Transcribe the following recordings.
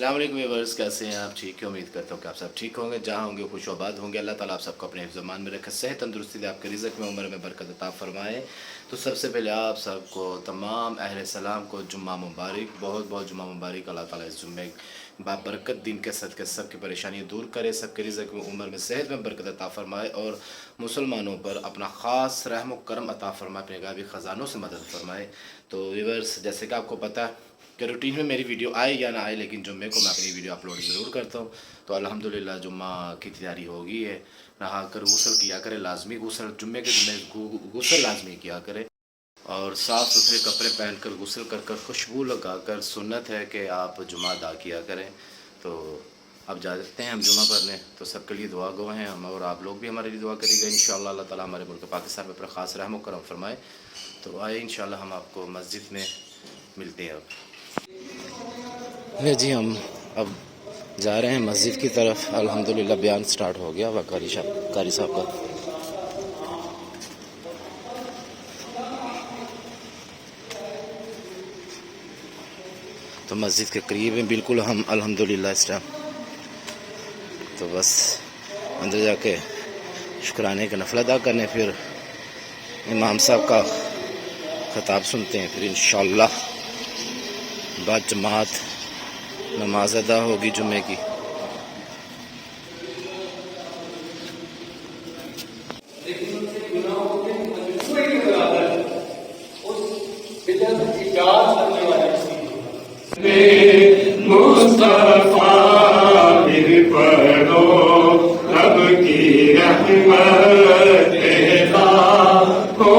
अस्सलाम वालेकुम व्यूअर्स, कैसे हैं आप? ठीक है, उम्मीद करता हूँ कि आप सब ठीक होंगे, जहाँ होंगे खुश आबाद होंगे। अल्लाह ताला आप सबको अपने हिफ्ज़ मान में रखे, सेहत तंदुरुस्ती दे, आपके रिज़्क़ में उम्र में बरकत अता फरमाए। तो सबसे पहले आप सबको, तमाम अहले सलाम को जुम्मा मुबारक, बहुत बहुत जुम्मा मुबारक। अल्लाह ताला इस जुम्मे बाबरकत दिन के सदक़े सबकी परेशानियाँ दूर करे, सबके रिज़्क़ में उम्र में सेहत में बरकत अता फरमाए और मुसलमानों पर अपना ख़ास रहम व करम अता फरमाए, अपने गायबी ख़जानों से मदद फरमाए। तो व्यूअर्स, जैसे कि आपको पता है कि रूटीन में मेरी वीडियो आए या ना आए, लेकिन जुम्मे को मैं अपनी वीडियो अपलोड ज़रूर करता हूँ। तो अल्हम्दुलिल्लाह जुम्मा की तैयारी हो गई है। नहा कर गुस्ल किया करे, लाजमी गुस्ल, जुम्मे के जुम्मे गुस्ल लाजमी किया करे और साफ़ सुथरे कपड़े पहन कर गुस्ल कर कर खुशबू लगा कर, सुन्नत है कि आप जुम्मा अदा किया करें। तो अब जा सकते हैं हम जुम्मा पढ़ने। तो सबके लिए दुआ गो हैं हम, और आप लोग भी हमारे लिए दुआ करिएगा। इंशाअल्लाह अल्लाह ताला हमारे मुल्क पाकिस्तान में अपना ख़ास रहम व करम फरमाए। तो आए इंशाअल्लाह हम आपको मस्जिद में मिलते हैं। अब जी हम अब जा रहे हैं मस्जिद की तरफ। अल्हम्दुलिल्लाह बयान स्टार्ट हो गया हुआ कारी साहब का। तो मस्जिद के करीब हैं बिल्कुल हम अल्हम्दुलिल्लाह इस टाइम। तो बस अंदर जाके शुक्राने का नफल अदा करने, फिर इमाम साहब का खिताब सुनते हैं, फिर इंशाअल्लाह बाद जमात नमाज अदा होगी जुम्मे की। मुस्तफा फिर पढ़ो रब की रहमत को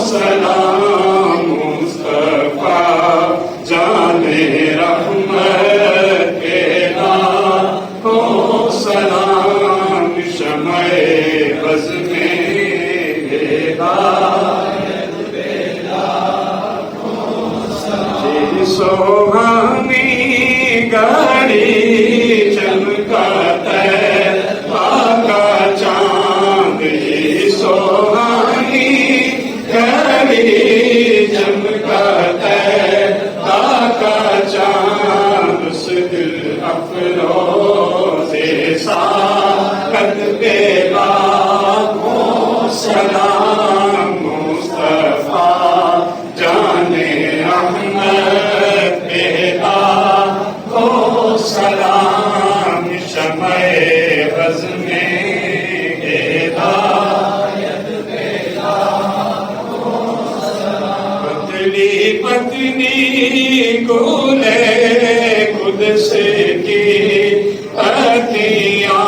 सलाम। मुस्तफा जाने रहमत को सलाम। शमए बज़ में सोहानी गाड़ी चमकाता है पाका चांद। सोहानी गाड़ी चमकाता है पाका चांद। उस दिल अफरोज़े साकत पे लाखों सलाम। मुस्तफा जाने रहमत को सलाम। शमए बज़ में हिदायत पेदा को सलाम। पतली पतली गोले कुदस की पतियाँ,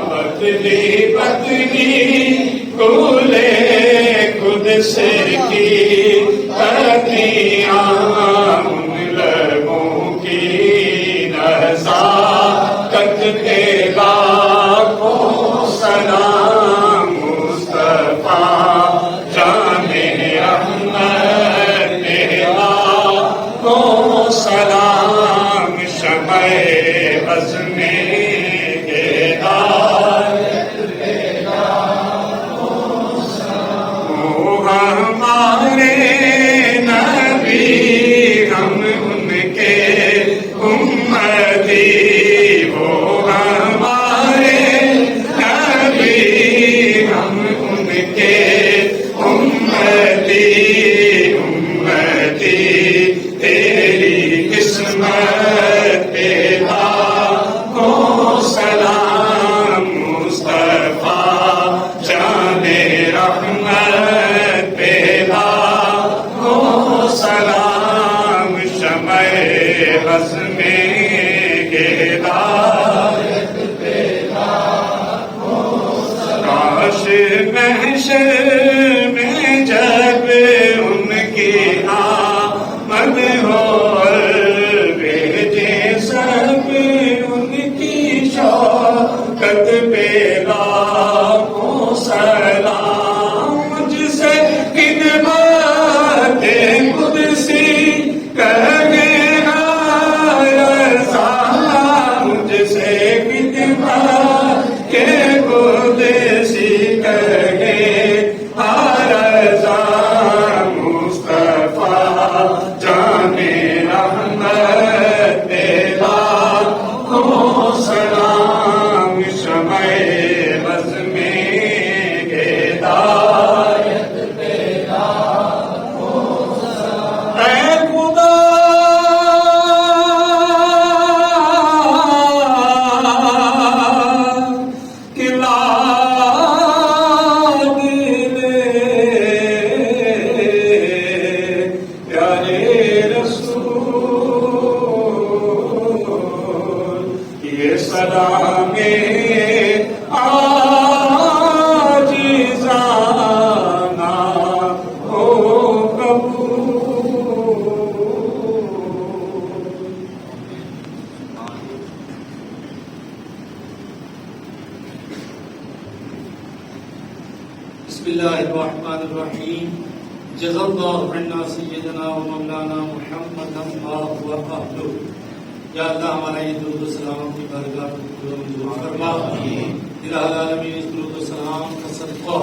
पतली पतली गोले कुदस की पतियाँ। नज़ाकत के लाखों सलाम। मुस्तफा जाने रहमत को सलाम। शमए बज़ में हिदायत को सलाम। हमारे नबी हम उनके उम्मती, वो हमारे नबी हम उनके उम्मती। उम्मती तेरी किस्मत पे लाखों सलाम। मुस्तफा जाने रहमत पे लाखों सलाम। शमए बज़ में हिदायत पेदा को सलाम। काश महशर में जब उनकी आमद हो, भेजे सब उनकी शौकत पे लाखों सलाम। मुझसे खिदमत कुदसी कहे मुझसे खिदमत के कुदसी कहे रज़ा। मुस्तफा जाने रहमत सलाम आजिज़ाना हो बिस्मिल्लाहिर्रहमानिर्रहीम जज़ाल्लाहु अन्ना सय्यदना व मौलाना मुहम्मदन व अहलु। या अल्लाह हमारा ये दुरूद व सलाम की बारगाह में कबूल फरमा। इलाही आलमीन इस दुरूद व सलाम का सदका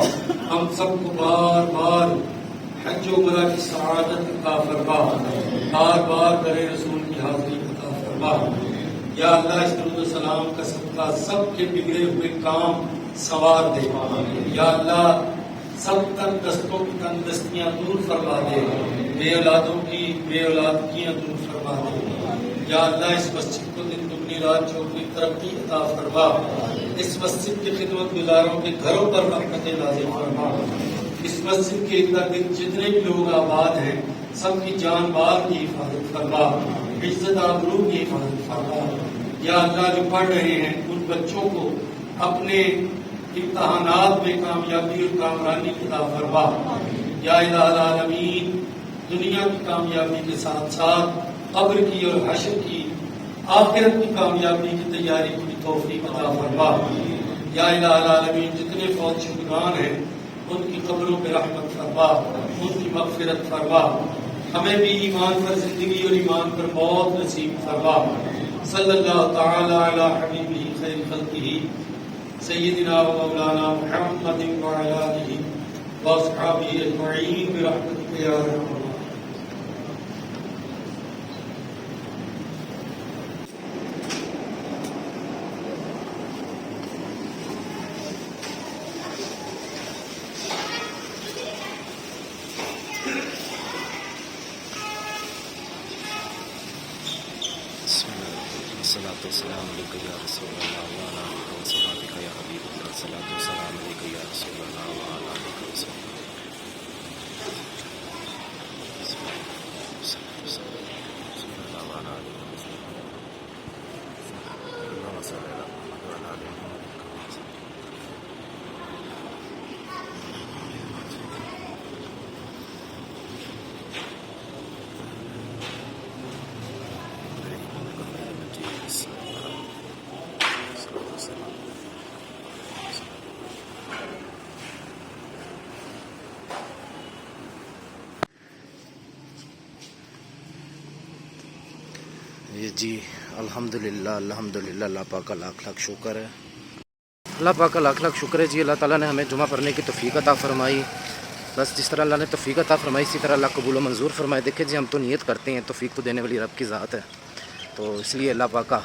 हम सबको बार बार हज व उमरा की सआदत अता फरमा, बार बार दरे रसूल की हाज़िरी अता फरमा। या अल्लाह इस दुरूद व सलाम का सदका सबके बिगड़े हुए काम संवार दे। या अल्लाह सब तंदुरुस्तों की तंदुरुस्तियां दूर फरमा दे, बे औलादों की बे औलादगियां दूर फरमा दे। या अल्लाह इस मस्जिद को दिन दुगनी रात चौगुनी तरक्की अता फरमा। इस मस्जिद के खिदमत गुजारों के घरों पर रहमतें नाज़िल फरमा। इस मस्जिद के इर्द गिर्द जितने भी लोग आबाद हैं सबकी जान माल की हिफाजत फरमा, इज्जत आबरू की हिफाजत फरमा। या अल्लाह जो पढ़ रहे हैं उन बच्चों को अपने इम्तहानात में कामयाबी और कामरानी अता फरमा। या इलाही आलमीन दुनिया की कामयाबी के साथ साथ कब्र की और हश्र की आखिरत की कामयाबी की तैयारी की तौफीक अता फरमा। या इलाही आलमीन जितने फौत शुदगान हैं उनकी कब्रों पे रहमत फरमा, उनकी मग़फ़िरत फरमा। हमें भी ईमान पर जिंदगी और ईमान पर मौत नसीब फरमा। सल्लल्लाहु तआला अला हबीबिही खैर खल्क़िही सय्यदिना व मौलाना मुहम्मदिन व अला आलिहि व अस्हाबिही अजमईन बिरहमतिका या अरहमर सलातो सलाम अलैका या रसूलल्लाह व अला आलिका व सहाबिका या हबीबल्लाह। सलातो सलाम अलैका या रसूलल्लाह व अला आलिका व सहाबिका व अला आलिका व ये जी अल्हम्दुलिल्लाह अल्हम्दुलिल्लाह, अल्लाह पाक का लाख लाख शुक्र है। अल्लाह पाक का लाख लाख शुक्र है जी। अल्लाह ताला ने हमें जुमा पढ़ने की तौफीक अता फरमाई। बस जिस तरह अल्लाह ने तौफीक अता फरमाई इसी तरह अल्लाह कबूल व मंजूर फरमाए। देखिए जी हम तो नियत करते हैं, तौफीक तो देने वाली रब की ज़ात है, तो इसलिए अल्लाह पाक का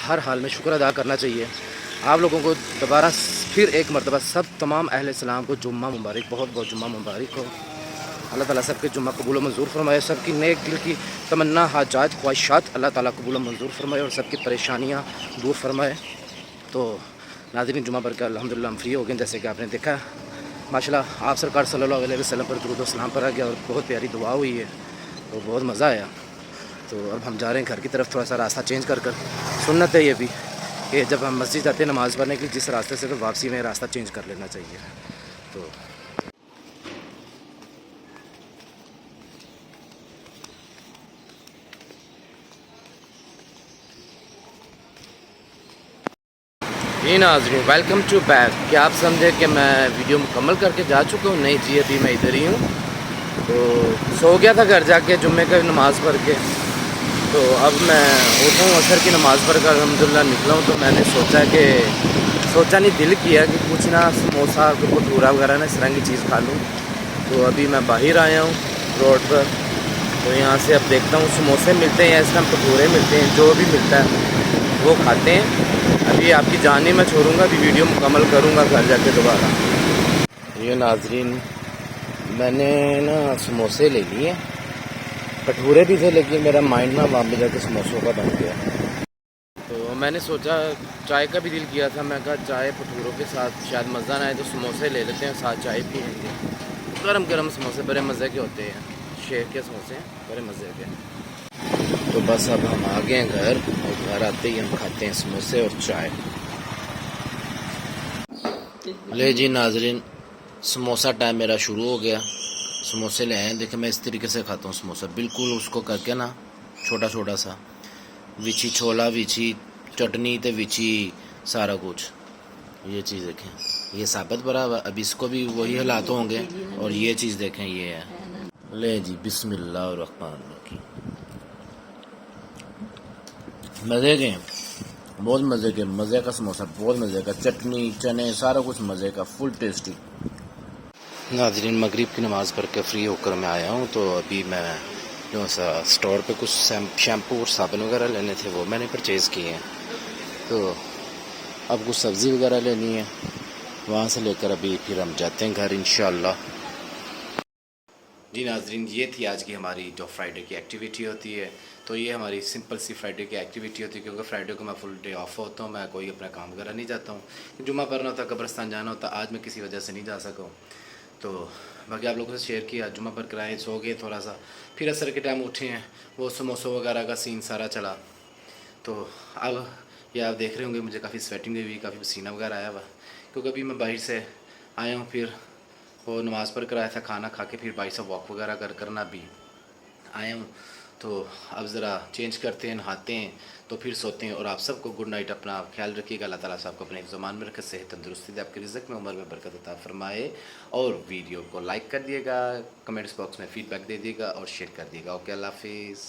हर हाल में शुक्र अदा करना चाहिए। आप लोगों को दोबारा फिर एक मरतबा सब तमाम अहले इस्लाम को जुम्मा मुबारक, बहुत बहुत जुम्मा मुबारक हो। अल्लाह ताला सबके जुम्मा कबूल व मंजूर फरमाए, सबकी नेक दिल की तमन्ना हाजात ख्वाहिशात अल्लाह ताला कबूल व मंजूर फरमाए और सबकी परेशानियाँ दूर फरमाए। तो नाज़रीन जुम्मा पर के अल्हम्दुलिल्लाह हम फ्री हो गए, जैसे कि आपने देखा माशाल्लाह आप सरकार सल्लल्लाहु अलैहि वसल्लम पर दुरूद व सलाम पढ़ा गया और बहुत प्यारी दुआ हुई है, तो बहुत मज़ा आया। तो अब हम जा रहे हैं घर की तरफ, थोड़ा सा रास्ता चेंज कर सुन्नत है ये भी कि जब हम मस्जिद जाते हैं नमाज़ पढ़ने के लिए जिस रास्ते से, तो वापसी में रास्ता चेंज कर लेना चाहिए। तो जी नाज़रीन वेलकम टू बैक। क्या आप समझे कि मैं वीडियो मुकम्मल करके जा चुका हूँ? नहीं जी, अभी मैं इधर ही हूँ। तो सो गया था घर जाके जुम्मे का नमाज़ पढ़ के, तो अब मैं उठा हूँ असर की नमाज़ पढ़ कर अल्हम्दुलिल्लाह निकला हूँ। तो मैंने सोचा नहीं दिल किया कि कुछ ना समोसा भटूरा वगैरह ना इस तरह की चीज़ खा लूँ। तो अभी मैं बाहर आया हूँ रोड पर, तो यहाँ से अब देखता हूँ समोसे मिलते हैं या इस टाइम भटूरे मिलते हैं, जो भी मिलता है वो खाते हैं। अभी आपकी जान ही मैं छोड़ूंगा, अभी वीडियो मुकम्मल करूंगा घर जाके दोबारा। ये नाज़रीन मैंने ना समोसे ले लिए, भटूरे भी थे, लेकिन मेरा माइंड ना वहाँ पे जाके समोसों का बन गया। तो मैंने सोचा चाय का भी दिल किया था, मैं कहा चाय भटूरों के साथ शायद मज़ा ना आए तो समोसे ले लेते हैं, साथ चाय पियेंगे। गरम गरम समोसे बड़े मज़े के होते हैं, शेर के समोसे बड़े मज़े के। تو بس اب ہم آ گئے ہیں گھر، اور گھر آتے ہی ہم کھاتے ہیں سموسے اور چائے۔ لے جی ناظرین، سموسا ٹائم میرا شروع ہو گیا۔ سموسے لے آئے، دیکھیں میں اس طریقے سے کھاتا ہوں سموسا، بالکل اس کو کر کے نا چھوٹا چھوٹا سا، وچی چھولا، وچی چٹنی تے وچی سارا کچھ۔ یہ چیز دیکھیں، یہ ثابت برا ہوا، اب اس کو بھی وہی حالات ہوں گے، اور یہ چیز دیکھیں یہ ہے۔ لے جی بسم اللہ الرحمن الرحیم، مزے کے ہیں، بہت مزے کے، مزے کا سموسا، بہت مزے کا، چٹنی چنے سارا کچھ مزے کا، فل ٹیسٹی۔ ناظرین مغرب کی نماز پڑھ کے فری ہو کر میں آیا ہوں، تو ابھی میں جو سا اسٹور پہ کچھ شیمپو اور صابن وغیرہ لینے تھے، وہ میں نے پرچیز کیے ہیں، تو اب کچھ سبزی وغیرہ لینی ہے، وہاں سے لے کر ابھی پھر ہم جاتے ہیں گھر انشاءاللہ۔ جی ناظرین، یہ تھی آج کی ہماری جو فرائیڈے کی ایکٹیویٹی ہوتی ہے، تو یہ ہماری سمپل سی فرائیڈے کی ایکٹیویٹی ہوتی ہے، کیونکہ فرائیڈے کو میں فل ڈے آف ہوتا ہوں، میں کوئی اپنا کام وغیرہ نہیں جاتا ہوں، جمعہ پڑھنا ہوتا، قبرستان جانا ہوتا، آج میں کسی وجہ سے نہیں جا سکا ہوں، تو باقی آپ لوگوں سے شیئر کیا، جمعہ پر کرائے، سو گئے تھوڑا سا، پھر عصر کے ٹائم اٹھے ہیں، وہ سموسوں وغیرہ کا سین سارا چلا، تو اب یہ آپ دیکھ رہے ہوں گے مجھے کافی سویٹنگ ہوئی، کافی پسینہ وغیرہ آیا ہوا، کیونکہ ابھی میں باہر سے آیا ہوں، پھر وہ نماز پڑھ کر آیا تھا، کھانا کھا کے پھر باہر سے واک وغیرہ کرنا بھی آیا ہوں، تو اب ذرا چینج کرتے ہیں، نہاتے ہیں، تو پھر سوتے ہیں، اور آپ سب کو گڈ نائٹ، اپنا خیال رکھیے گا، اللہ تعالیٰ صاحب کو اپنے زمان میں رکھے، صحت تندرستی دے، آپ کے رزق میں عمر میں برکت عطا فرمائے، اور ویڈیو کو لائک کر دیے گا، کمنٹس باکس میں فیڈ بیک دے دیے گا، اور شیئر کر دیے گا۔ اوکے، اللہ حافظ۔